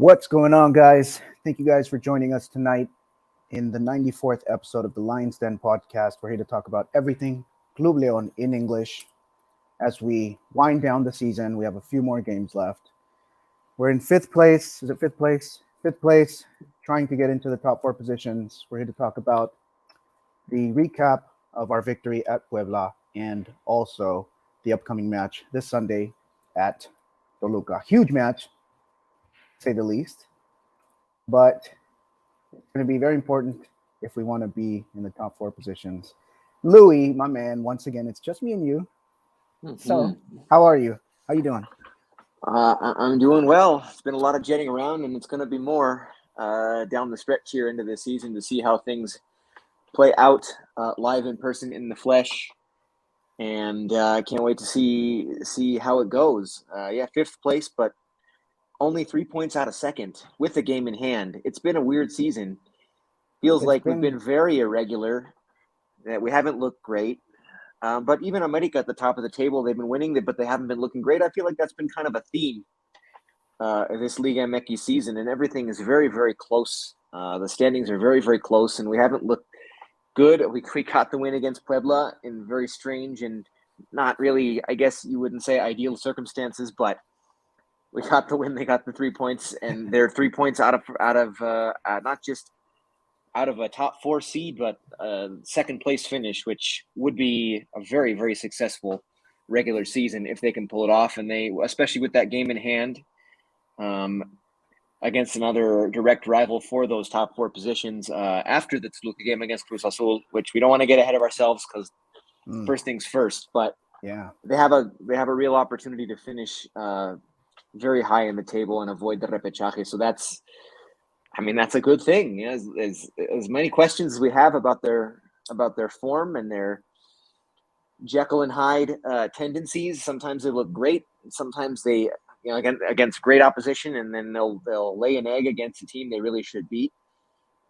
What's going on, guys? Thank you guys for joining us tonight in the 94th episode of the Lions Den podcast. We're here to talk about everything Club Leon in English as we wind down the season. We have a few more games left. We're in fifth place. Is it fifth place? Fifth place, trying to get into the top four positions. We're here to talk about the recap of our victory at Puebla and also the upcoming match this Sunday at Toluca. Huge match, say the least, but it's going to be very important if we want to be in the top four positions. Louis, my man, once again, it's just me and you. So, how are you? How you doing? I'm doing well. It's been a lot of jetting around, and it's going to be more down the stretch here into the season to see how things play out live in person in the flesh. And I can't wait to see how it goes. Fifth place, but only 3 points out of second with the game in hand. It's been a weird season. We've been very irregular. That we haven't looked great. But even America at the top of the table, they've been winning, but they haven't been looking great. I feel like that's been kind of a theme this Liga MX season, and everything is very, very close. The standings are very, very close, and we haven't looked good. We got the win against Puebla in very strange and not really, I guess you wouldn't say ideal circumstances, but we got the win. They got the 3 points, and they're 3 points out of not just out of a top four seed, but second place finish, which would be a very, very successful regular season if they can pull it off. And they, especially with that game in hand against another direct rival for those top four positions after the Toluca game against Cruz Azul, which we don't want to get ahead of ourselves because first things first. But yeah, they have a real opportunity to finish very high in the table and avoid the repechaje. So that's a good thing. You know, as many questions as we have about their form and their Jekyll and Hyde tendencies. Sometimes they look great. Sometimes they, against great opposition, and then they'll lay an egg against a team they really should beat.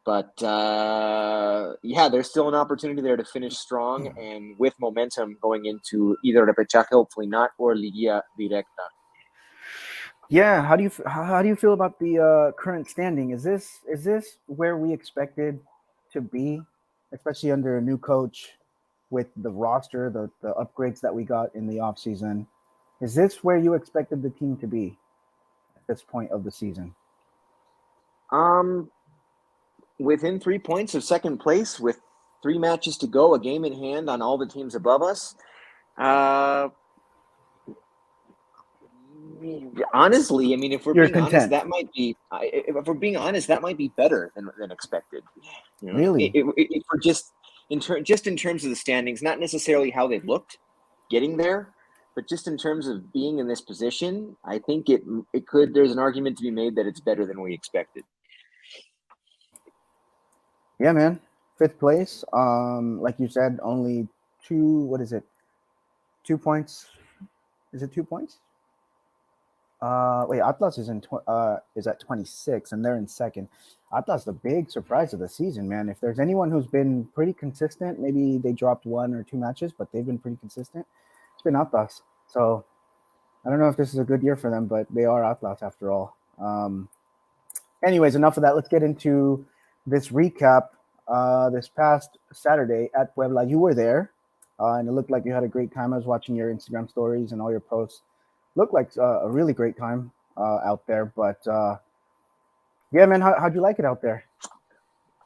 But there's still an opportunity there to finish strong and with momentum going into either repechaje, hopefully not, or Liga Directa. Yeah, how do you feel about the current standing? Is this where we expected to be, especially under a new coach with the roster, the upgrades that we got in the offseason? Is this where you expected the team to be at this point of the season? Within 3 points of second place with 3 matches to go, a game in hand on all the teams above us. Honestly, if we're being honest, that might be. If we're being honest, that might be better than expected. Really, if we're just in terms of the standings, not necessarily how they've looked getting there, but just in terms of being in this position, I think it could. There's an argument to be made that it's better than we expected. Yeah, man. Fifth place. Like you said, only 2. What is it? 2 points. Is it 2 points? Atlas is at 26, and they're in second. Atlas, the big surprise of the season, man. If there's anyone who's been pretty consistent, maybe they dropped 1 or 2 matches, but they've been pretty consistent. It's been Atlas. So I don't know if this is a good year for them, but they are Atlas after all. Anyways, enough of that. Let's get into this recap. This past Saturday at Puebla, you were there, and it looked like you had a great time. I was watching your Instagram stories and all your posts. Looked like a really great time out there, but yeah, man, how'd you like it out there?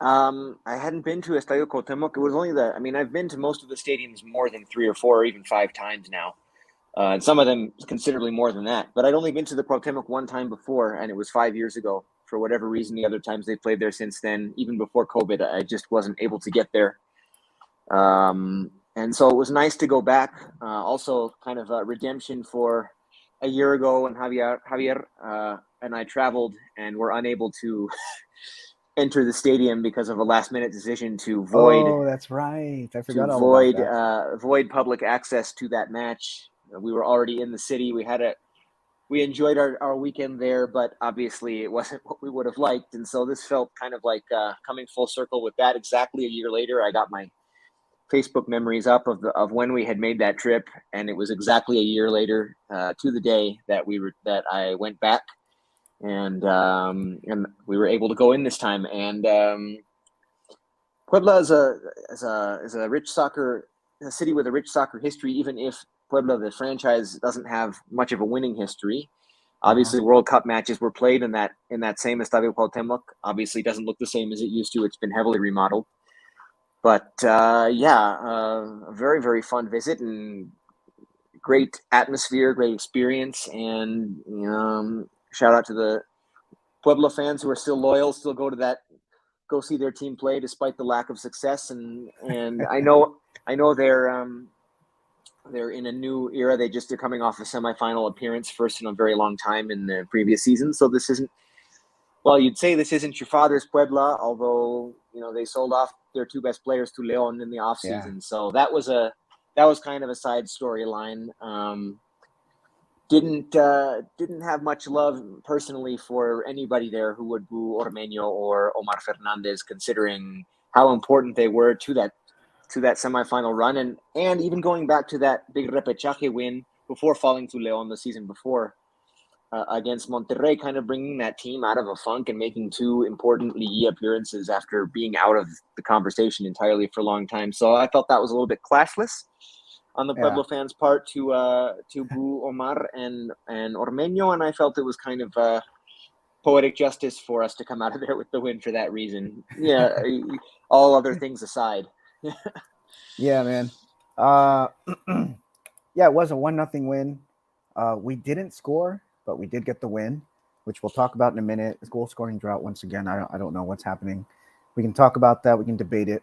I hadn't been to Estadio Cuauhtémoc. It was only I've been to most of the stadiums more than 3 or 4 or even 5 times now, and some of them considerably more than that. But I'd only been to the Cuauhtémoc one time before, and it was 5 years ago. For whatever reason, the other times they played there since then, even before COVID, I just wasn't able to get there. And so it was nice to go back. Also, kind of a redemption for a year ago when Javier and I traveled and were unable to enter the stadium because of a last-minute decision to void. Oh, that's right. I forgot all about that. Void public access to that match. We were already in the city. We enjoyed our weekend there, but obviously it wasn't what we would have liked. And so this felt kind of like coming full circle with that. Exactly a year later, I got my Facebook memories up of when we had made that trip, and it was exactly a year later to the day that I went back and we were able to go in this time. And Puebla is a rich a city with a rich soccer history, even if Puebla, the franchise, doesn't have much of a winning history. Obviously, World Cup matches were played in that same Estadio Cuauhtémoc. Obviously, doesn't look the same as it used to. It's been heavily remodeled. But a very, very fun visit and great atmosphere, great experience. And shout out to the Puebla fans who are still loyal, still go see their team play despite the lack of success. And I know they're in a new era. They're coming off a semifinal appearance, first in a very long time in the previous season. So this isn't, well, you'd say this isn't your father's Puebla, although they sold off their two best players to Leon in the offseason. Yeah. So that was kind of a side storyline. Didn't have much love personally for anybody there who would boo Ormeño or Omar Fernandez, considering how important they were to that semifinal run, and even going back to that big repechaje win before falling to Leon the season before against Monterrey, kind of bringing that team out of a funk and making two important Liga appearances after being out of the conversation entirely for a long time. So I felt that was a little bit classless on the Puebla fans' part to boo Omar and Ormeño, and I felt it was kind of poetic justice for us to come out of there with the win for that reason. Yeah, all other things aside. Yeah, man. Yeah, it was a 1-0 win. We didn't score, but we did get the win, which we'll talk about in a minute. It's goal scoring drought once again. I don't know what's happening. We can talk about that. We can debate it.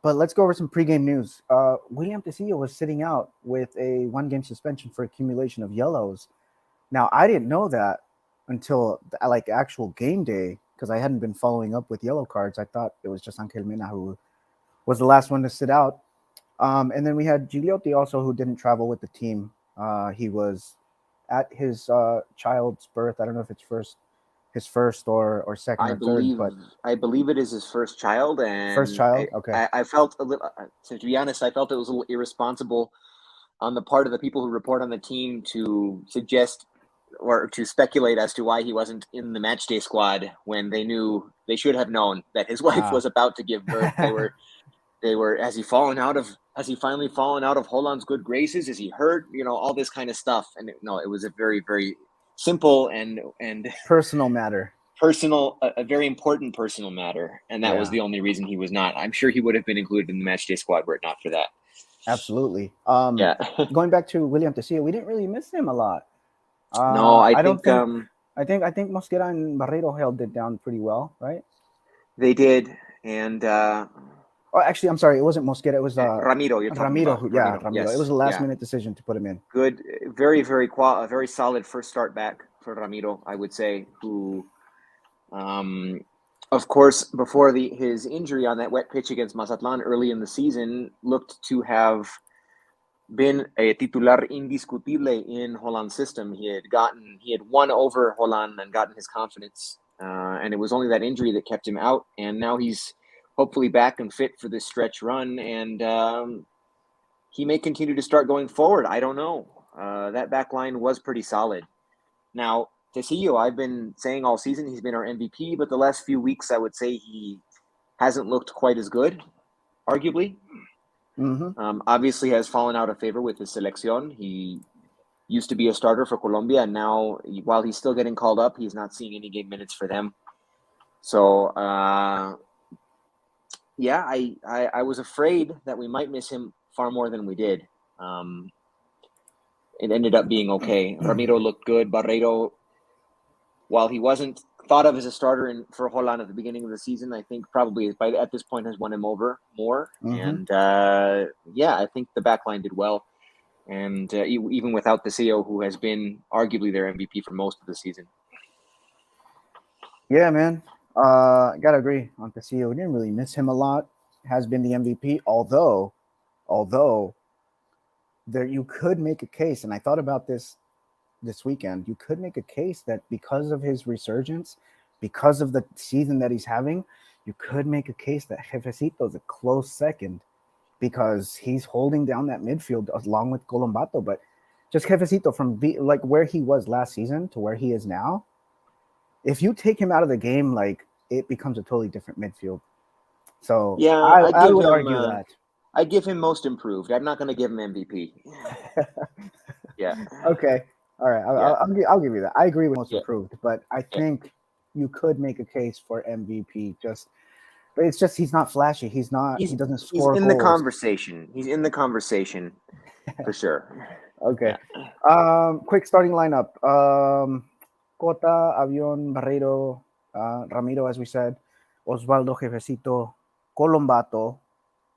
But let's go over some pregame news. William Tecillo was sitting out with a 1-game suspension for accumulation of yellows. Now, I didn't know that until like actual game day because I hadn't been following up with yellow cards. I thought it was just Angel Mena who was the last one to sit out. And then we had Gigliotti also, who didn't travel with the team. He was at his child's birth. I don't know if it's his first or second or third, but I believe it is his first child. And first child. Okay. I felt a little, to be honest, I felt it was a little irresponsible on the part of the people who report on the team to suggest or to speculate as to why he wasn't in the matchday squad when they should have known that his wife was about to give birth. They were, has he finally fallen out of Holland's good graces? Is he hurt? All this kind of stuff. And it was a very, very simple and personal matter. A very important personal matter. And that was the only reason he was not. I'm sure he would have been included in the matchday squad were it not for that. Absolutely. Going back to William Tecillo, we didn't really miss him a lot. No, I think Mosquera and Barreiro held it down pretty well, right? They did. And actually, I'm sorry, it wasn't Mosquera. It was Ramiro. Ramiro. Ramiro. Yes. It was a last-minute decision to put him in. Good, very, very a very solid first start back for Ramiro, I would say. Who, of course, before his injury on that wet pitch against Mazatlan early in the season, looked to have been a titular indiscutible in Holland's system. He had won over Holland and gotten his confidence, and it was only that injury that kept him out. And now he's hopefully back and fit for this stretch run, and he may continue to start going forward. I don't know. That back line was pretty solid. Now, Tecillo, I've been saying all season he's been our MVP, but the last few weeks I would say he hasn't looked quite as good, arguably. Mm-hmm. Obviously has fallen out of favor with his selección. He used to be a starter for Colombia, and now, while he's still getting called up, he's not seeing any game minutes for them. So, I was afraid that we might miss him far more than we did. It ended up being okay. Ramiro looked good. Barreiro, while he wasn't thought of as a starter for Holland at the beginning of the season, I think probably at this point has won him over more. Mm-hmm. And I think the back line did well. And even without Tecillo, who has been arguably their MVP for most of the season. Yeah, man. I gotta agree on Tecillo. We didn't really miss him a lot. Has been the MVP, although there you could make a case, and I thought about this weekend. You could make a case that because of his resurgence, because of the season that he's having, you could make a case that Jefecito is a close second because he's holding down that midfield along with Colombato. But just Jefecito from like where he was last season to where he is now. If you take him out of the game, like it becomes a totally different midfield. So Yeah, I would argue that. I give him most improved. I'm not going to give him MVP. Yeah. Okay. All right. I'll give you that. I agree with most Yeah. improved, but I Yeah. think you could make a case for MVP. But it's just he's not flashy. He doesn't score He's in goals. the conversation. He's in the conversation for sure. Okay. Yeah. Quick starting lineup. Cota, Avion, Barreiro, Ramiro, as we said, Osvaldo, Jefecito, Colombato,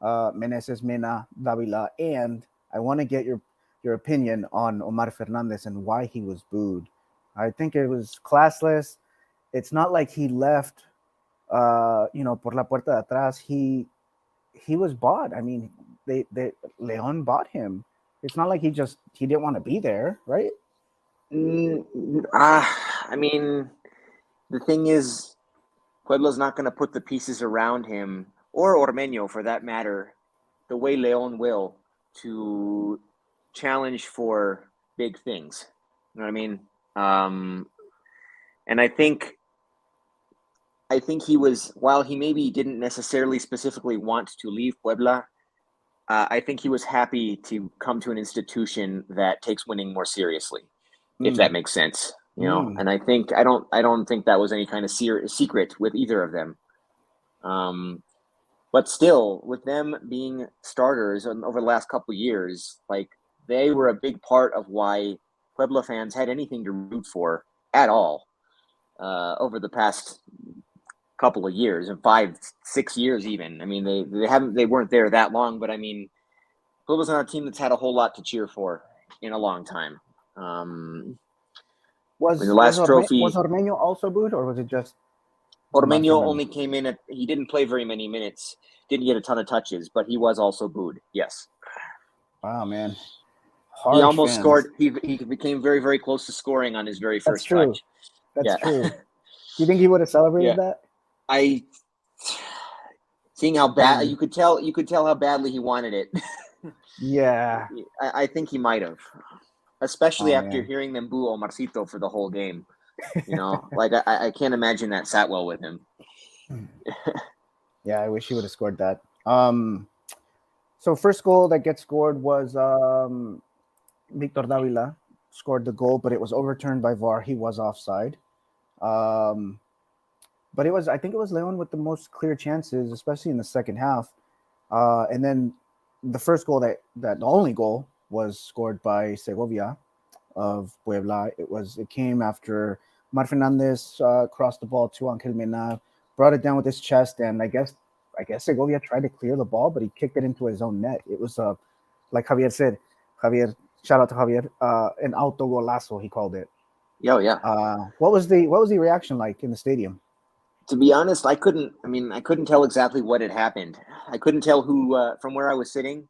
Meneses, Mena, Davila, and I want to get your opinion on Omar Fernandez and why he was booed. I think it was classless. It's not like he left, por la puerta de atrás. He was bought. I mean, they Leon bought him. It's not like he didn't want to be there, right? I mean, the thing is, Puebla's not going to put the pieces around him, or Ormeño for that matter, the way Leon will, to challenge for big things. You know what I mean? And I think he was, while he maybe didn't necessarily specifically want to leave Puebla, I think he was happy to come to an institution that takes winning more seriously, if that makes sense. You know, and I don't think that was any kind of secret with either of them. But still, with them being starters over the last couple of years, like they were a big part of why Puebla fans had anything to root for at all over the past couple of years, and 5-6 years even. I mean, they weren't there that long, but I mean, Puebla's not a team that's had a whole lot to cheer for in a long time. Was the last trophy was Ormeño also booed, or was it just Ormeño only came in he didn't play very many minutes, didn't get a ton of touches, but he was also booed. Yes. Wow, man. He almost scored. He became very, very close to scoring on his very first touch. That's true. Do you think he would have celebrated that? Seeing how bad you could tell how badly he wanted it. Yeah. I think he might have. Especially after hearing them boo Omarcito for the whole game. You know, like I can't imagine that sat well with him. Yeah, I wish he would have scored that. So first goal that gets scored was Victor Davila scored the goal, but it was overturned by VAR. He was offside. But I think it was Leon with the most clear chances, especially in the second half. And then the first goal the only goal was scored by Segovia of Puebla. It came after Mar Fernandez crossed the ball to Angel Mena, brought it down with his chest, and I guess Segovia tried to clear the ball, but he kicked it into his own net. It was like Javier said, shout out to Javier, an autogolazo, he called it. Yeah. What was the reaction like in the stadium? To be honest, I couldn't tell exactly what had happened. I couldn't tell who from where I was sitting.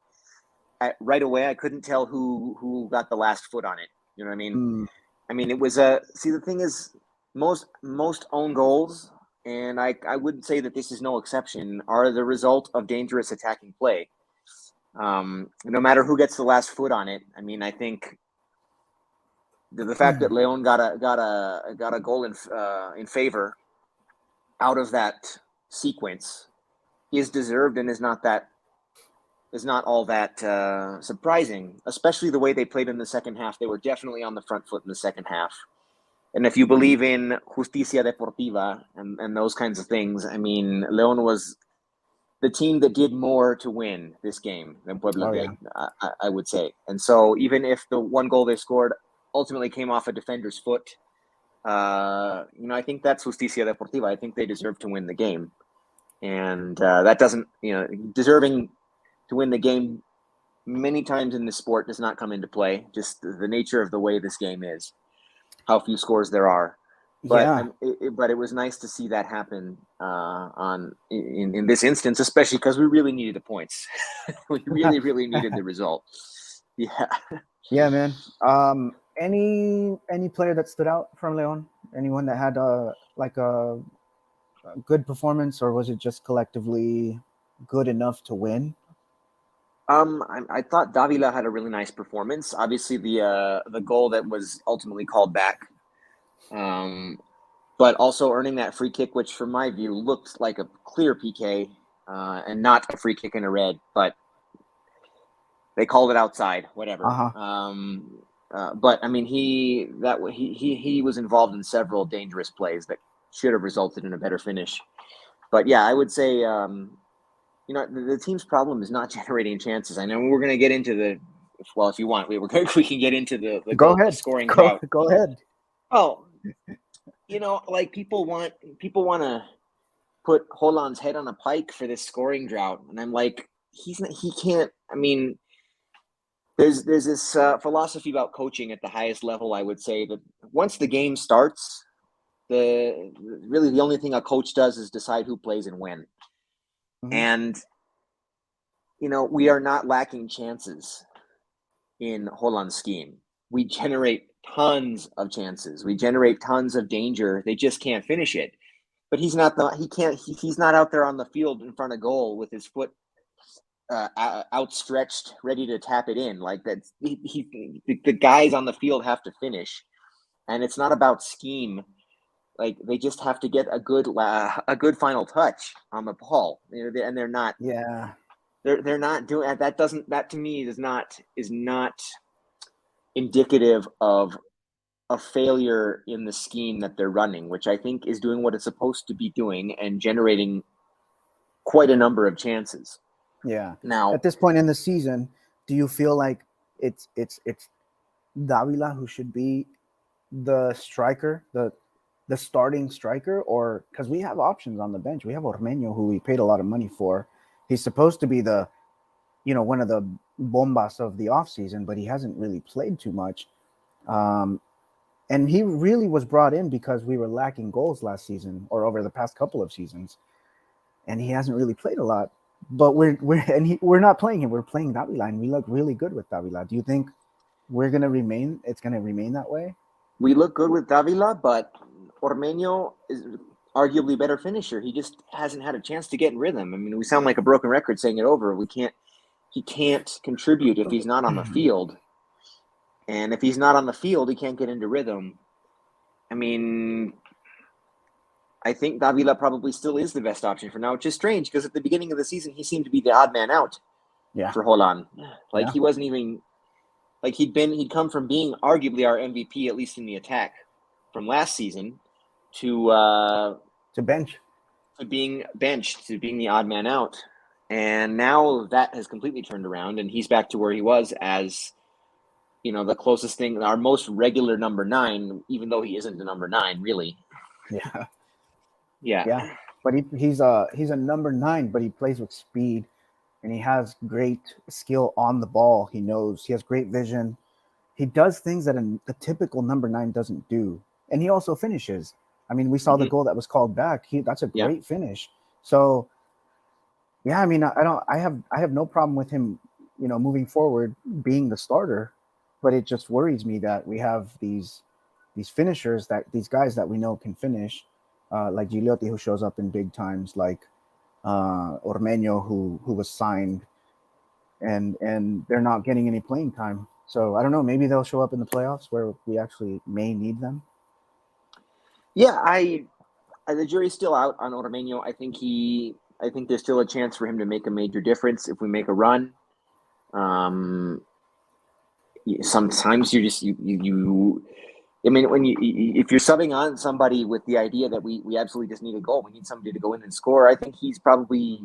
Right away, I couldn't tell who got the last foot on it. You know what I mean? I mean, it was see, the thing is, most own goals, and I would say that this is no exception, are the result of dangerous attacking play. No matter who gets the last foot on it. I mean, I think the fact that Leon got a goal in favor out of that sequence is deserved and is not all that surprising, especially the way they played in the second half. They were definitely on the front foot in the second half. And if you believe in justicia deportiva and those kinds of things, I mean, Leon was the team that did more to win this game than Puebla did, I would say. And so even if the one goal they scored ultimately came off a defender's foot, I think that's justicia deportiva. I think they deserve to win the game. And that doesn't, deserving to win the game many times in this sport does not come into play. Just the nature of the way this game is, how few scores there are. But but it was nice to see that happen in this instance, especially because we really needed the points. We really, really needed the result. Yeah, man. Any player that stood out from Leon? Anyone that had a good performance, or was it just collectively good enough to win? I thought Davila had a really nice performance. Obviously, the goal that was ultimately called back, but also earning that free kick, which from my view looked like a clear PK and not a free kick in a red, but they called it outside. Whatever. Uh-huh. But I mean, he was involved in several dangerous plays that should have resulted in a better finish. But yeah, I would say the team's problem is not generating chances. I know we're going to get into if you want, we can get into Go the ahead. scoring Go drought. go ahead. Oh, like people want to put Holland's head on a pike for this scoring drought, and I'm like, he can't. I mean, there's this philosophy about coaching at the highest level. I would say that once the game starts, the only thing a coach does is decide who plays and when. Mhm. And we are not lacking chances in Holland's scheme. We generate tons of chances. We generate tons of danger. They just can't finish it. But he's not out there on the field in front of goal with his foot outstretched, ready to tap it in. Like that, the guys on the field have to finish, and it's not about scheme. Like they just have to get a good final touch on the ball, and they're not. Yeah. They're not doing that. That to me is not indicative of a failure in the scheme that they're running, which I think is doing what it's supposed to be doing and generating quite a number of chances. Yeah. Now, At this point in the season, do you feel like it's Davila who should be the striker, the starting striker, or because we have options on the bench. We have Ormeño, who we paid a lot of money for. He's supposed to be one of the bombas of the offseason, but he hasn't really played too much. Um, and he really was brought in because we were lacking goals last season or over the past couple of seasons, and he hasn't really played a lot. But we're not playing him. We're playing Davila, and we look really good with Davila. Do you think we're gonna remain? It's gonna remain that way? we look good with Davila, but Ormeño is arguably better finisher. He just hasn't had a chance to get in rhythm. I mean, we sound like a broken record saying it over. He can't contribute if he's not on the field. And if he's not on the field, he can't get into rhythm. I mean, I think Davila probably still is the best option for now, which is strange because at the beginning of the season, he seemed to be the odd man out Yeah, for Holland. Like yeah, he wasn't even like he'd come from being arguably our MVP, at least in the attack, from last season to bench. to being benched, to being the odd man out. And now that has completely turned around and he's back to where he was as the closest thing, our most regular number 9, even though he isn't the number 9, really. Yeah, Yeah. yeah. But he's a number 9, but he plays with speed, and he has great skill on the ball. He has great vision. He does things that a typical number 9 doesn't do, and he also finishes. I mean, we saw the Mm-hmm. goal that was called back. That's a Yeah. great finish. So yeah, I mean, I have no problem with him, moving forward being the starter, but it just worries me that we have these finishers, that these guys that we know can finish, like Gigliotti, who shows up in big times, like Ormeño, who was signed, and they're not getting any playing time. So I don't know. Maybe they'll show up in the playoffs where we actually may need them. Yeah, the jury's still out on Ormeño. I think there's still a chance for him to make a major difference if we make a run. Sometimes I mean, if you're subbing on somebody with the idea that we absolutely just need a goal, we need somebody to go in and score, I think he's probably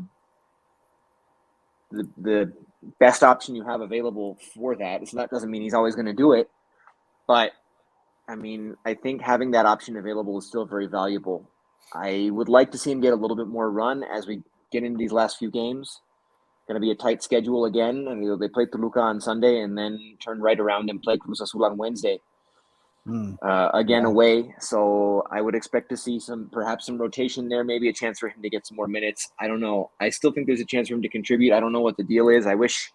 the best option you have available for that. So that doesn't mean he's always going to do it, but I mean, I think having that option available is still very valuable. I would like to see him get a little bit more run as we get into these last few games. Going to be a tight schedule again. And they play Toluca on Sunday and then turn right around and play Cruz Azul on Wednesday. Again, Yeah. away. So I would expect to see perhaps some rotation there, maybe a chance for him to get some more minutes. I don't know. I still think there's a chance for him to contribute. I don't know what the deal is. I wish,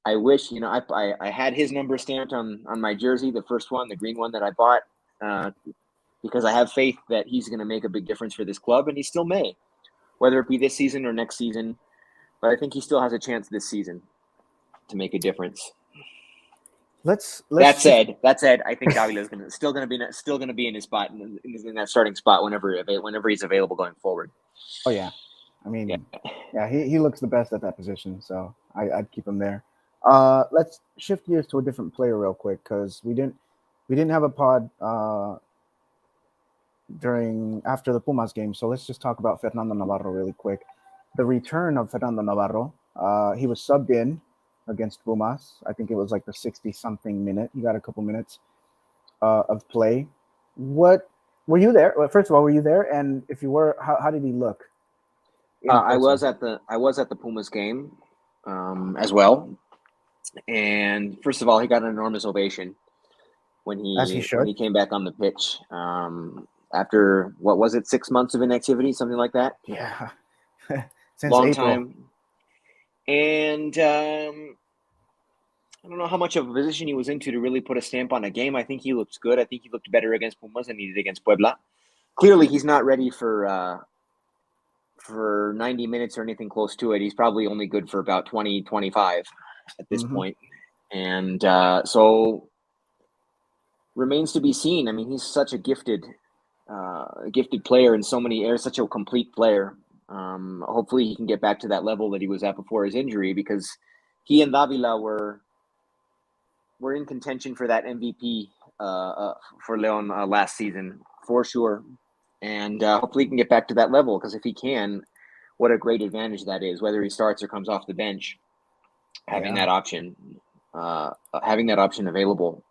I had his number stamped on my jersey, the first one, the green one that I bought, because I have faith that he's going to make a big difference for this club, and he still may, whether it be this season or next season. But I think he still has a chance this season. to make a difference. Let's That said, I think Davila is still going to be in his spot in that starting spot whenever he's available going forward. Oh yeah, I mean, yeah, he looks the best at that position, so I'd keep him there. Let's shift gears to a different player real quick because we didn't have a pod after the Pumas game, so let's just talk about Fernando Navarro really quick. The return of Fernando Navarro, he was subbed in against Pumas. I think it was like the 60-something minute. He got a couple minutes of play. What were you there? Well, first of all, were you there? And if you were, how did he look? I was at the Pumas game as well. And first of all, he got an enormous ovation when he came back on the pitch after what was it, 6 months of inactivity, something like that. Yeah, since long April. Time. And I don't know how much of a position he was into to really put a stamp on a game. I think he looked good. I think he looked better against Pumas than he did against Puebla. Clearly, he's not ready for 90 minutes or anything close to it. He's probably only good for about 20, 25 at this point. And so remains to be seen. I mean, he's such a gifted player in so many areas, such a complete player. Hopefully he can get back to that level that he was at before his injury, because he and Davila were in contention for that MVP for Leon last season, for sure. And hopefully he can get back to that level, because if he can, what a great advantage that is, whether he starts or comes off the bench, having that option available.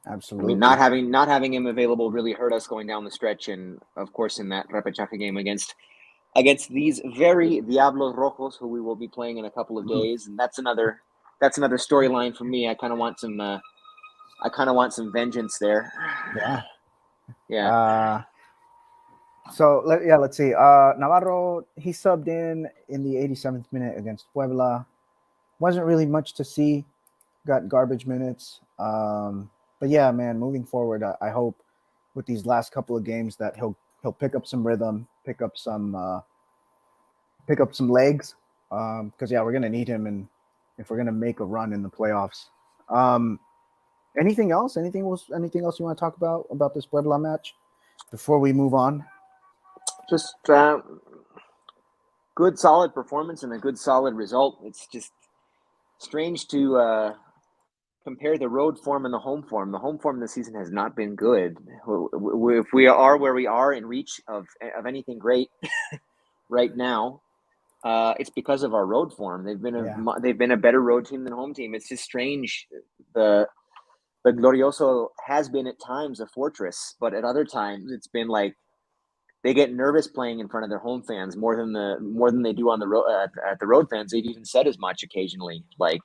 Absolutely. I mean, not having him available really hurt us going down the stretch, and of course in that repechaje game against these very Diablos Rojos, who we will be playing in a couple of days, and that's another storyline for me. I kind of want some vengeance there. Yeah. So let's see. Navarro, he subbed in the 87th minute against Puebla. Wasn't really much to see. Got garbage minutes. But yeah, man, moving forward, I hope with these last couple of games that he'll pick up some rhythm, pick up some legs, because we're gonna need him, and if we're gonna make a run in the playoffs. Anything else? Anything else you want to talk about this Puebla match before we move on? Just good, solid performance and a good, solid result. It's just strange to compare the road form and the home form. The home form this season has not been good. If we are where we are in reach of anything great right now, it's because of our road form. They've been a better road team than home team. It's just strange. The Glorioso has been at times a fortress, but at other times it's been like they get nervous playing in front of their home fans more than they do on the road at the road fans. They've even said as much occasionally. Like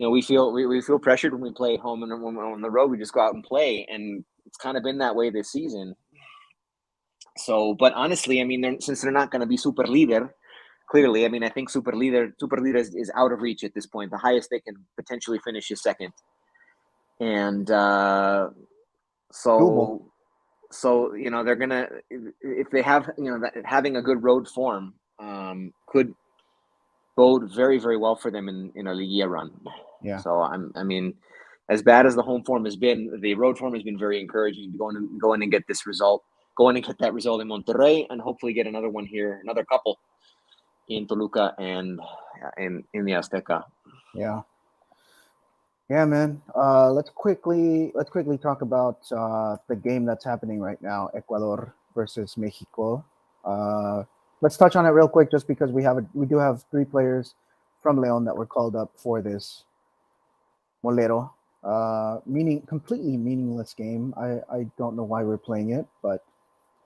we feel pressured when we play at home, and when we're on the road we just go out and play, and it's kind of been that way this season. So, but honestly, I mean, since they're not going to be super leader, clearly, I mean, I think super leader is out of reach at this point. The highest they can potentially finish is second, and so they're gonna, if they have having a good road form could bode very, very well for them in a Liguilla run. Yeah. So I mean, as bad as the home form has been, the road form has been very encouraging. Go in and get this result. Go in and get that result in Monterrey, and hopefully get another one here, another couple in Toluca and in the Azteca. Yeah, man. Let's quickly talk about the game that's happening right now, Ecuador versus Mexico. Let's touch on it real quick, just because we do have 3 players from León that were called up for this Molero. Completely meaningless game. I don't know why we're playing it, but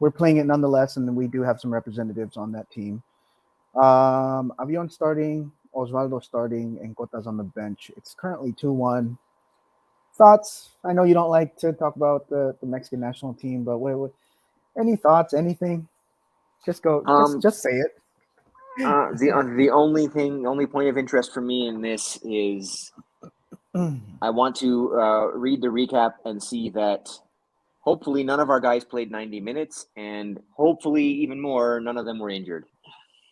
we're playing it nonetheless, and we do have some representatives on that team. Avion starting, Osvaldo starting, and Cota's on the bench. It's currently 2-1. Thoughts? I know you don't like to talk about the Mexican national team, but what any thoughts? Anything? Just go. Just say it. The only point of interest for me in this is I want to read the recap and see that hopefully none of our guys played 90 minutes, and hopefully even more, none of them were injured.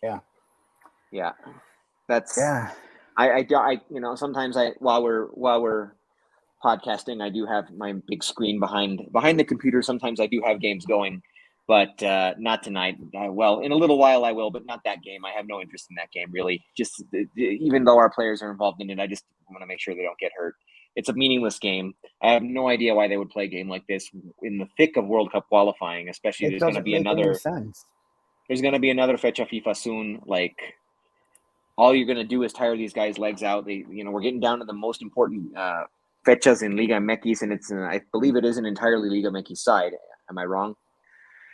Yeah. That's Yeah. I sometimes while we're podcasting, I do have my big screen behind the computer. Sometimes I do have games going, but not tonight. Well, in a little while I will, but not that game. I have no interest in that game really. Just even though our players are involved in it, I just want to make sure they don't get hurt. It's a meaningless game. I have no idea why they would play a game like this in the thick of World Cup qualifying. Especially It doesn't make any sense. There's going to be another Fecha FIFA soon. Like, all you're going to do is tire these guys' legs out. We're getting down to the most important fechas in Liga MX, and I believe it is an entirely Liga MX side. Am I wrong?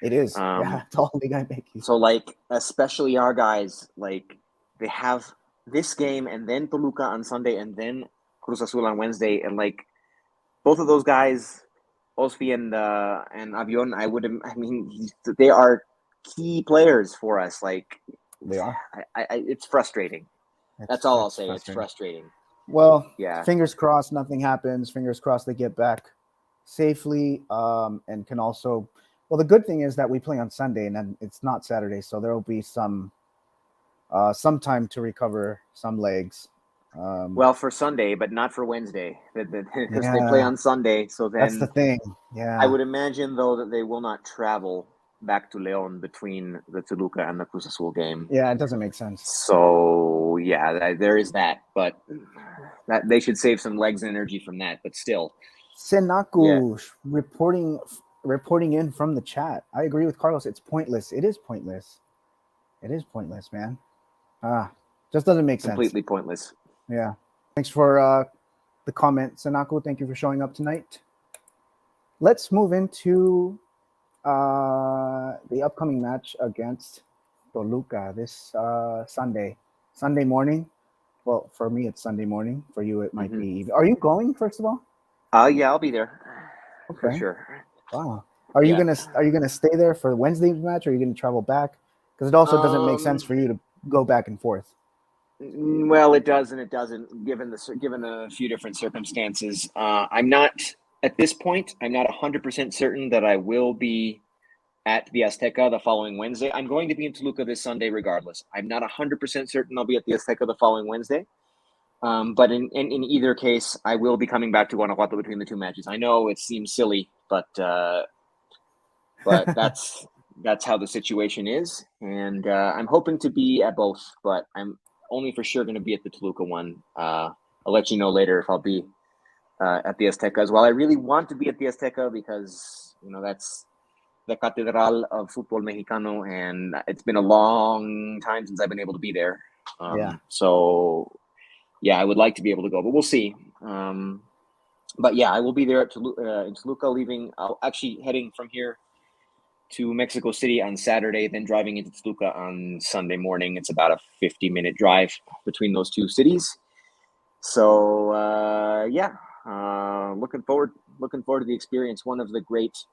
It is. Yeah, it's all Liga MX. So, like, especially our guys, like, they have this game and then Toluca on Sunday and then Cruz Azul on Wednesday, and like both of those guys, Osfi and Avion, they are key players for us. Like, They are. It's frustrating. That's all I'll say. It's frustrating. Well, yeah. Fingers crossed nothing happens. Fingers crossed they get back safely and can also. Well, the good thing is that we play on Sunday and then it's not Saturday, so there will be some time to recover some legs. Well, for Sunday, but not for Wednesday, because they play on Sunday. So then that's the thing. Yeah, I would imagine though that they will not travel back to Leon between the Toluca and the Cruz Azul game. Yeah, it doesn't make sense. So yeah, there is that, but that they should save some legs and energy from that. But still, Senaku reporting in from the chat. I agree with Carlos. It's pointless. It is pointless. It is pointless, man. Just doesn't make sense. Completely pointless. Yeah. Thanks for the comment, Senaku. Thank you for showing up tonight. Let's move into the upcoming match against Toluca this Sunday morning. Well, for me, it's Sunday morning. For you, it might be evening. Are you going, first of all? Yeah, I'll be there. Okay. For sure. Wow. Are you gonna stay there for Wednesday's match, or are you gonna travel back? Because it also doesn't make sense for you to go back and forth. Well, it does and it doesn't, given a few different circumstances. I'm not at this point. I'm not 100% certain that I will be at the Azteca the following Wednesday. I'm going to be in Toluca this Sunday, regardless. I'm not 100% certain I'll be at the Azteca the following Wednesday. But in either case, I will be coming back to Guanajuato between the two matches. I know it seems silly, but that's how the situation is, and I'm hoping to be at both, but I'm only for sure going to be at the Toluca one. I'll let you know later if I'll be at the Azteca as well. I really want to be at the Azteca because that's the Catedral of Fútbol Mexicano, and it's been a long time since I've been able to be there. So yeah, I would like to be able to go, but we'll see. But yeah, I will be there at in Toluca, heading from here to Mexico City on Saturday, then driving into Toluca on Sunday morning. It's about a 50-minute drive between those two cities. So looking forward to the experience. One of the great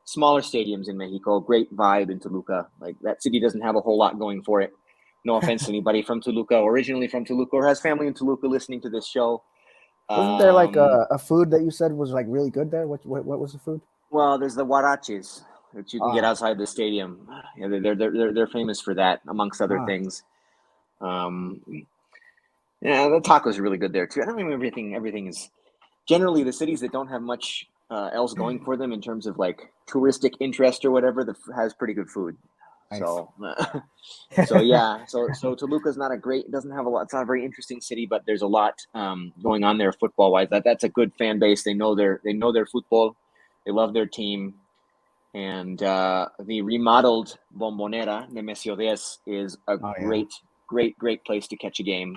smaller stadiums in Mexico, great vibe in Toluca. Like, that city doesn't have a whole lot going for it. No offense to anybody from Toluca, originally from Toluca, or has family in Toluca listening to this show. Wasn't there like a food that you said was like really good there? What was the food? Well, there's the huaraches that you can get outside the stadium. Yeah, they're famous for that, amongst other things. The tacos are really good there too. I mean, everything is generally, the cities that don't have much else going for them in terms of like touristic interest or whatever, has pretty good food. Nice. So Toluca's doesn't have a lot. It's not a very interesting city, but there's a lot going on there football wise. That's a good fan base. They know their football. They love their team. And the remodeled Bombonera Nemesio 10 is a great place to catch a game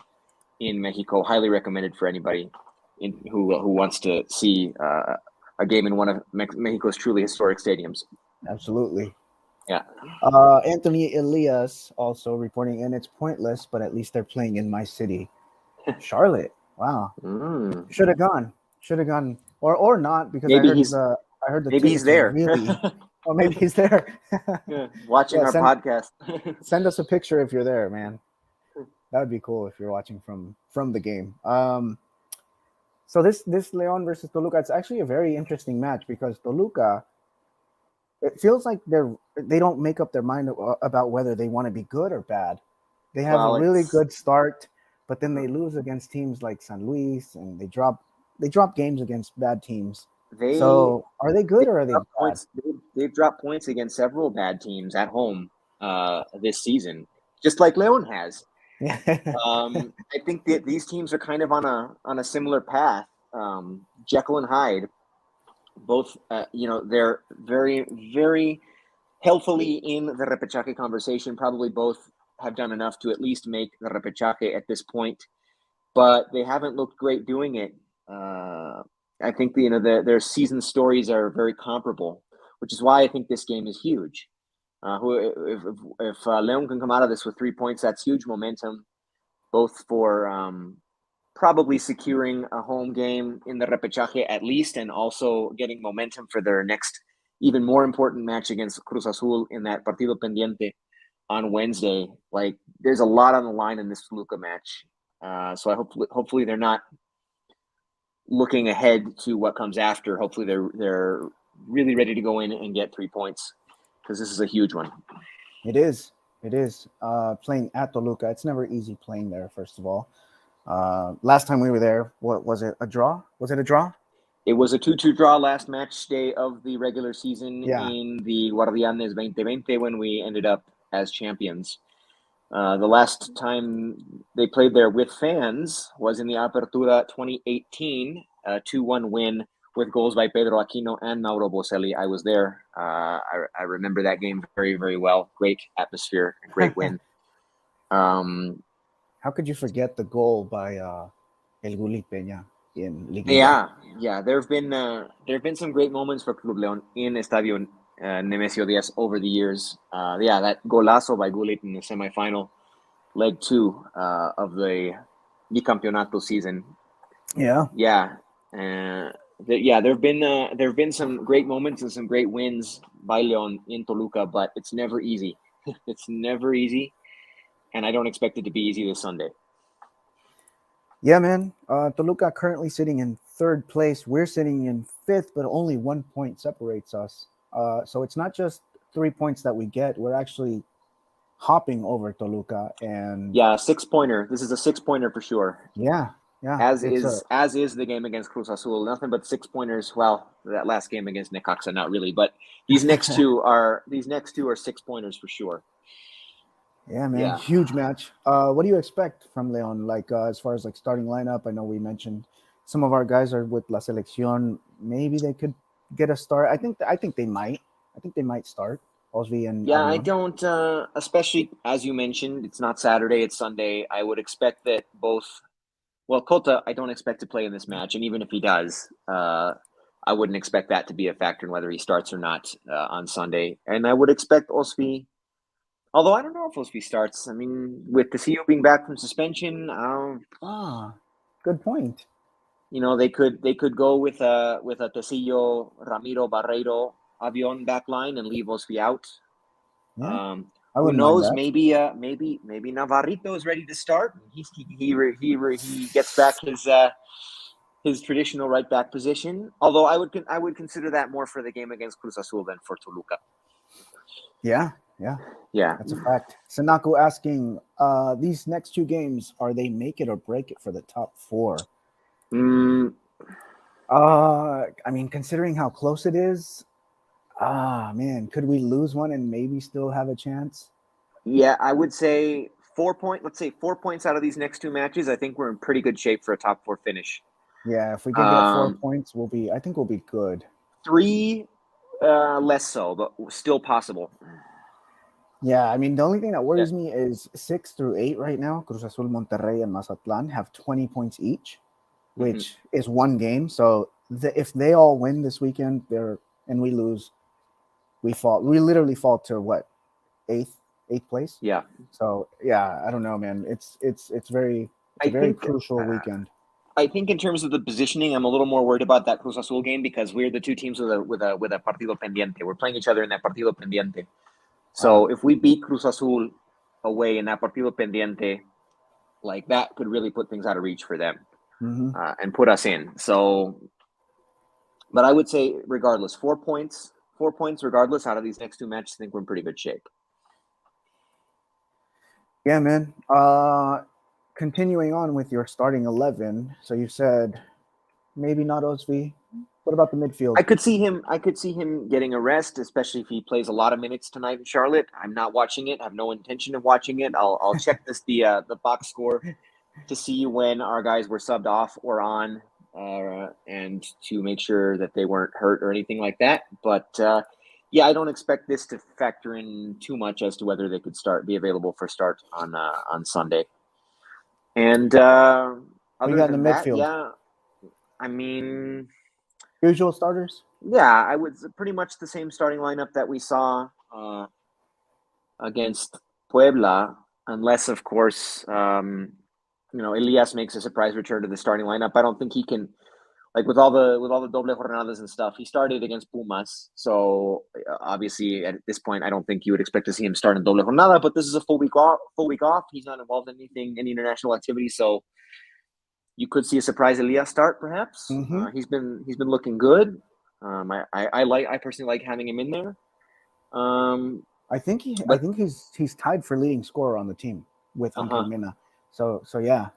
in Mexico. Highly recommended for anybody who wants to see a game in one of Mexico's truly historic stadiums. Absolutely. Yeah. Anthony Elias also reporting in. It's pointless, but at least they're playing in my city, Charlotte. Wow. Should have gone, or not, because I heard the maybe he's there. Or maybe he's there. Watching our podcast. Send us a picture if you're there, man. That would be cool if you're watching from the game. So this Leon versus Toluca, it's actually a very interesting match because Toluca, it feels like they don't make up their mind about whether they want to be good or bad. They have a really good start. but then they lose against teams like San Luis, and they drop games against bad teams. They So are they good or are they dropped bad? points. They've dropped points against several bad teams at home this season, just like Leon has. Yeah. I think that these teams are kind of on a similar path. Jekyll and Hyde, both they're very very healthily in the repechaje conversation. Probably both have done enough to at least make the repechaje at this point, but they haven't looked great doing it. I think their season stories are very comparable, which is why I think this game is huge. If Leon can come out of this with 3 points, that's huge momentum, both for probably securing a home game in the repechaje at least, and also getting momentum for their next, even more important match against Cruz Azul in that partido pendiente on Wednesday. Like, there's a lot on the line in this Toluca match. So hopefully they're not looking ahead to what comes after. Hopefully they're really ready to go in and get 3 points, because this is a huge one. It is. It is. Playing at Toluca, it's never easy playing there, first of all. Last time we were there, what was it? A draw? Was it a draw? It was a 2-2 draw last match day of the regular season in the Guardianes 2020 when we ended up as champions. The last time they played there with fans was in the Apertura 2018, 2-1 win with goals by Pedro Aquino and Mauro Boselli. I was there. I remember that game very, very well. Great atmosphere, great win. How could you forget the goal by El Guli Peña in Liguilla? Yeah. There have been some great moments for Club Leon in Estadio Nemesio Diaz over the years. That golazo by Gullit in the semifinal, leg 2 of the bicampeonato season. Yeah. There have been some great moments and some great wins by Leon in Toluca, but it's never easy. It's never easy, and I don't expect it to be easy this Sunday. Yeah, man. Toluca currently sitting in 3rd place. We're sitting in 5th, but only 1 point separates us. So it's not just 3 points that we get. We're actually hopping over Toluca, and 6-pointer. This is a 6-pointer for sure. Yeah. As is the game against Cruz Azul. Nothing but 6-pointers. Well, that last game against Necaxa, not really, but these next two are 6-pointers for sure. Yeah, man. Yeah. Huge match. What do you expect from Leon? Like as far as like starting lineup, I know we mentioned some of our guys are with La Selección. Maybe they could get a start. I think they might. I think they might start. Osvi and Avion. I don't. Especially as you mentioned, it's not Saturday; it's Sunday. I would expect that both. Well, Cota, I don't expect to play in this match, and even if he does, I wouldn't expect that to be a factor in whether he starts or not on Sunday. And I would expect Osvi. Although I don't know if Osvi starts. I mean, with Tecillo being back from suspension, good point. They could go with a Tecillo, Ramiro, Barreiro, Avion back line and leave Osvi out. Yeah. Who knows? Maybe Navarrito is ready to start. He gets back his traditional right back position. Although I would consider that more for the game against Cruz Azul than for Toluca. Yeah. That's a fact. Sanako asking, these next 2 games, are they make it or break it for the top 4? I mean, considering how close it is, man, could we lose one and maybe still have a chance? Yeah, I would say 4 points. Let's say 4 points out of these next 2 matches. I think we're in pretty good shape for a top 4 finish. Yeah, if we can get 4 points, I think we'll be good. 3, less so, but still possible. Yeah, I mean, the only thing that worries me is 6 through 8 right now. Cruz Azul, Monterrey, and Mazatlan have 20 points each, which is 1 game. So if they all win this weekend, and we lose, we literally fall to what, 8th place? Yeah. So yeah, I don't know, man. It's a very crucial weekend. I think in terms of the positioning, I'm a little more worried about that Cruz Azul game because we're the 2 teams with a partido pendiente. We're playing each other in that partido pendiente. So if we beat Cruz Azul away in that partido pendiente, like that could really put things out of reach for them and put us in. So, but I would say regardless, 4 points regardless out of these next 2 matches, I think we're in pretty good shape. Yeah, man. continuing on with your starting 11, so you said maybe not Osvi. What about the midfield? I could see him getting a rest, especially if he plays a lot of minutes tonight in Charlotte. I'm not watching it. I have no intention of watching it. I'll check the box score to see when our guys were subbed off or on, and to make sure that they weren't hurt or anything like that. But I don't expect this to factor in too much as to whether they could be available for start on Sunday. And other than that, midfield? yeah, I mean, usual starters. Yeah, I would pretty much the same starting lineup that we saw against Puebla, unless of course Elias makes a surprise return to the starting lineup. I don't think he can, like with all the doble jornadas and stuff. He started against Pumas, so obviously at this point, I don't think you would expect to see him start in doble jornada. But this is a full week off. He's not involved in any international activity, so you could see a surprise Elias start, perhaps. Mm-hmm. He's been looking good. I personally like having him in there. I think he's tied for leading scorer on the team with Angel Mina. So yeah,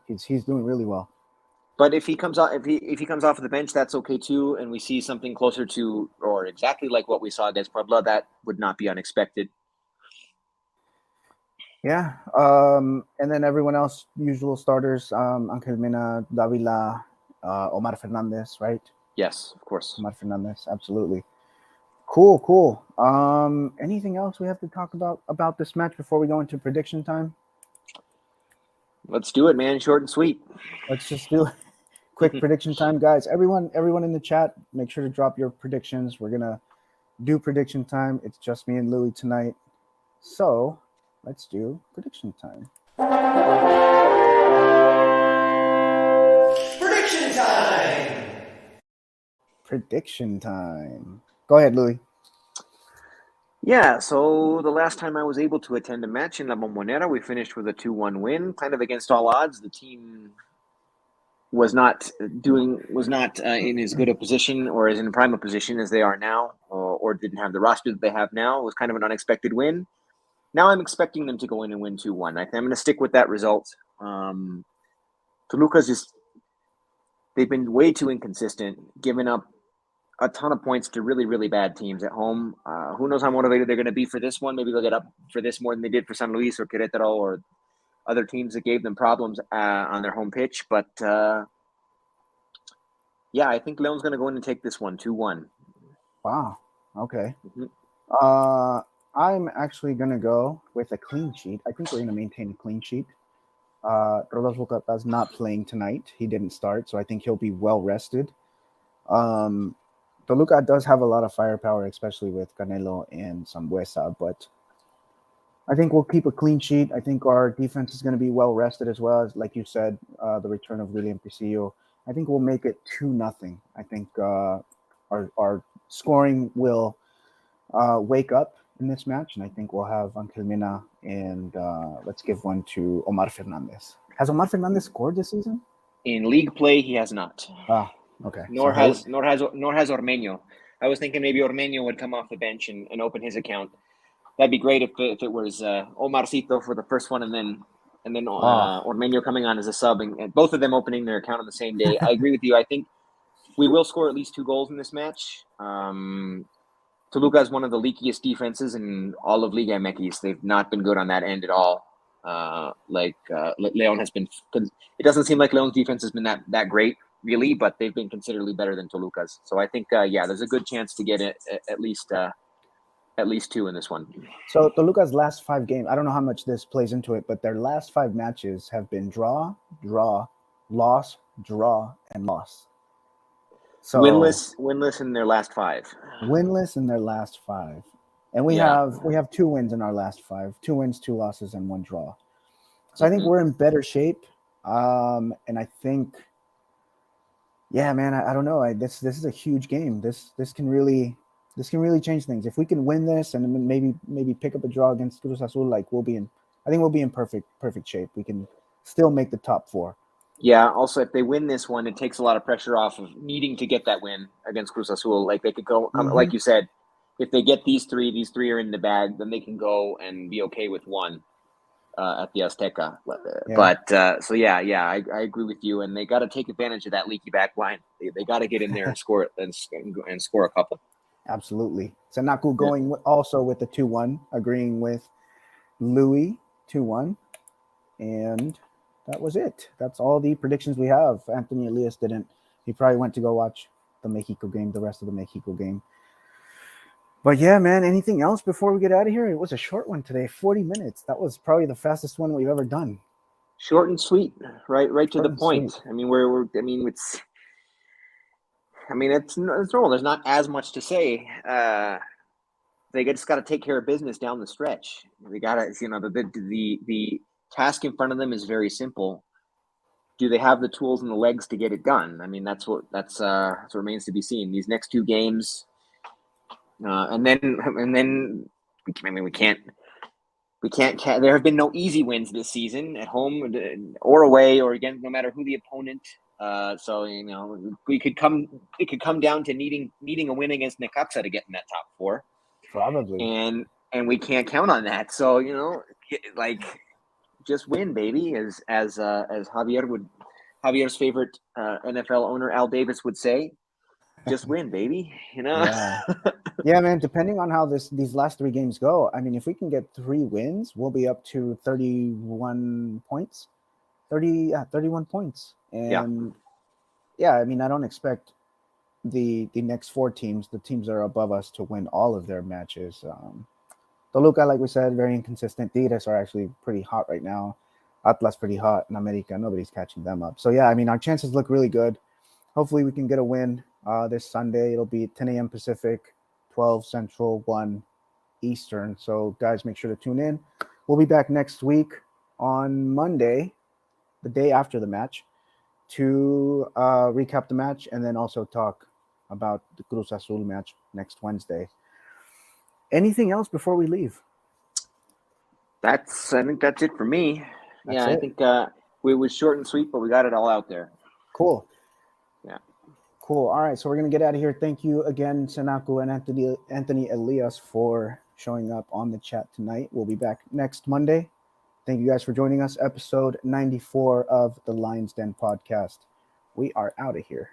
he's doing really well. But if he comes off of the bench, that's okay too, and we see something closer to or exactly like what we saw against Puebla, that would not be unexpected. Yeah, and then everyone else, usual starters, Angel Mina, Davila, Omar Fernandez, right? Yes, of course. Omar Fernandez, absolutely. Cool. Anything else we have to talk about this match before we go into prediction time? Let's do it, man. Short and sweet. Let's just do quick prediction time, guys. Everyone in the chat, make sure to drop your predictions. We're gonna do prediction time. It's just me and Louis tonight, so let's do prediction time. Prediction time. Go ahead, Louis. Yeah, so the last time I was able to attend a match in La Bombonera, we finished with a 2-1 win, kind of against all odds. The team was not in as good a position or as in prime a position as they are now, or didn't have the roster that they have now. It was kind of an unexpected win. Now I'm expecting them to go in and win 2-1. I'm going to stick with that result. Toluca's they've been way too inconsistent, giving up a ton of points to really, really bad teams at home. Who knows how motivated they're going to be for this one? Maybe they'll get up for this more than they did for San Luis or Querétaro or other teams that gave them problems on their home pitch. But I think Leon's going to go in and take this one 2-1. Wow. Okay. Mm-hmm. I'm actually going to go with a clean sheet. I think we're going to maintain a clean sheet. Rodolfo Cata's not playing tonight. He didn't start, so I think he'll be well rested. Toluca does have a lot of firepower, especially with Canelo and Sambuesa, but I think we'll keep a clean sheet. I think our defense is going to be well rested as well, as like you said, the return of William Pisillo. I think we'll make it 2-0. I think our scoring will wake up in this match, and I think we'll have Angel Mina and let's give one to Omar Fernandez. Has Omar Fernandez scored this season? In league play, he has not. Okay. Nor has Ormeño. I was thinking maybe Ormeño would come off the bench and open his account. That'd be great if it was Omarcito for the first one, and then Ormeño coming on as a sub, and both of them opening their account on the same day. I agree with you. I think we will score at least 2 goals in this match. Toluca is one of the leakiest defenses in all of Liga MX. They've not been good on that end at all. Leon has been. It doesn't seem like Leon's defense has been that great, really, but they've been considerably better than Toluca's. So I think, there's a good chance to get at least 2 in this one. So Toluca's last 5 games, I don't know how much this plays into it, but their last 5 matches have been draw, loss, draw, and loss. So winless in their last 5. Winless in their last 5. And we have 2 wins in our last 5. 2 wins, 2 losses, and 1 draw. So I think we're in better shape. And I think, man, I don't know. This is a huge game. This can really change things. If we can win this and then maybe pick up a draw against Cruz Azul, I think we'll be in perfect shape. We can still make the top 4. Yeah. Also, if they win this one, it takes a lot of pressure off of needing to get that win against Cruz Azul. Like they could go, like you said, if they get these three are in the bag, then they can go and be okay with 1. at the Azteca. Yeah. But so yeah, I agree with you. And they got to take advantage of that leaky back line. They got to get in there and score it and score a couple. Absolutely. Sanaku going also with the 2-1, agreeing with Louis 2-1. And that was it. That's all the predictions we have. Anthony Elias didn't. He probably went to go watch the Mexico game, the rest of the Mexico game. But yeah, man, anything else before we get out of here? It was a short one today, 40 minutes. That was probably the fastest one we've ever done. Short and sweet, right to Short the and point. sweet. I mean, it's normal. There's not as much to say. They just got to take care of business down the stretch. They got to, the task in front of them is very simple. Do they have the tools and the legs to get it done? I mean, that's what remains to be seen. These next two games, and then I mean, we can't. There have been no easy wins this season at home or away or again, no matter who the opponent. So it could come down to needing a win against Necaxa to get in that top four. Probably. And we can't count on that. So just win, baby, as Javier's favorite NFL owner Al Davis would say. Just win, baby. Yeah. Yeah, man, depending on how these last three games go, I mean, if we can get 3 wins, we'll be up to 31 points. 31 points. And yeah, I mean, I don't expect the next 4 teams, the teams that are above us, to win all of their matches. Toluca, like we said, very inconsistent. Tigres are actually pretty hot right now. Atlas pretty hot. In America, nobody's catching them up. So yeah, I mean, our chances look really good. Hopefully we can get a win this Sunday. It'll be 10 a.m. Pacific, 12 Central, 1 Eastern. So guys, make sure to tune in. We'll be back next week on Monday, the day after the match, to recap the match and then also talk about the Cruz Azul match next Wednesday. Anything else before we leave? I think that's it for me. That's it. I think we was short and sweet, but we got it all out there. Cool. Yeah. Cool. All right, so we're gonna get out of here. Thank you again, Sanaku and Anthony Elias, for showing up on the chat tonight. We'll be back next Monday. Thank you guys for joining us. Episode 94 of the Lions Den podcast. We are out of here.